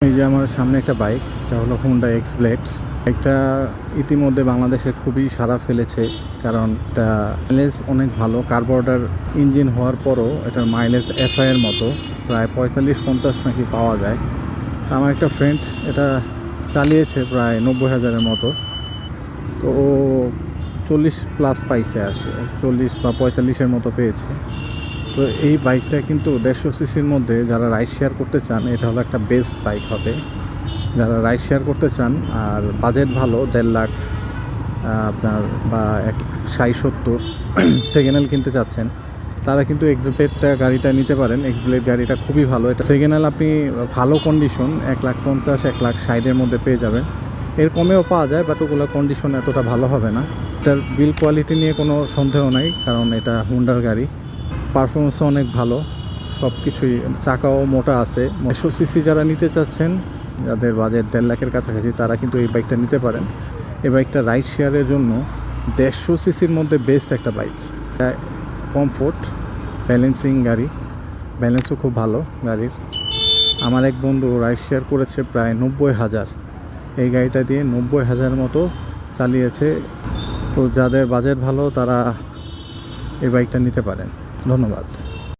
এই যে আমার সামনে একটা বাইক, এটা হলো হুন্ডা এক্স ব্লেড। বাইকটা ইতিমধ্যে বাংলাদেশে খুবই সাড়া ফেলেছে, কারণ এটা মাইলেজ অনেক ভালো। কার্বোরেটর ইঞ্জিন হওয়ার পরও এটার মাইলেজ এফআইয়ের মতো প্রায় 45-50 নাকি পাওয়া যায়। আমার একটা ফ্রেন্ড এটা চালিয়েছে প্রায় 90,000-এর মতো, তো ও 40+ পাইছে, আসে 40 বা 45-এর মতো পেয়েছে। তো এই বাইকটা কিন্তু 150 সিসির মধ্যে যারা রাইড শেয়ার করতে চান, এটা হলো একটা বেস্ট বাইক হবে। যারা রাইড শেয়ার করতে চান আর বাজেট ভালো, 1.5 লাখ আপনার বা 60-70 সেকেন্ড হ্যান্ড কিনতে চাচ্ছেন, তারা কিন্তু এক্সব্লেডটা গাড়িটা নিতে পারেন। এক্সব্লেড গাড়িটা খুবই ভালো। এটা সেকেন্ড হ্যান্ড আপনি ভালো কন্ডিশন 1,50,000 1,60,000-এর মধ্যে পেয়ে যাবেন। এর কমেও পাওয়া যায়, বাট ওগুলো কন্ডিশন এতটা ভালো হবে না। এটার বিল কোয়ালিটি নিয়ে কোনো সন্দেহ নাই, কারণ এটা হুন্ডার গাড়ি। পারফরমেন্সও অনেক ভালো, সব কিছুই। চাকাও মোটা আছে। 150 সিসি যারা নিতে চাচ্ছেন, যাদের বাজেট 1.5 লাখের কাছাকাছি, তারা কিন্তু এই বাইকটা নিতে পারেন। এই বাইকটা রাইড শেয়ারের জন্য 150 সিসির মধ্যে বেস্ট একটা বাইক। কমফোর্ট, ব্যালেন্সিং গাড়ি, ব্যালেন্সও খুব ভালো গাড়ির। আমার এক বন্ধু রাইড শেয়ার করেছে প্রায় 90,000, এই গাড়িটা দিয়ে 90,000 মতো চালিয়েছে। তো যাদের বাজেট ভালো, তারা এই বাইকটা নিতে পারেন। ধন্যবাদ।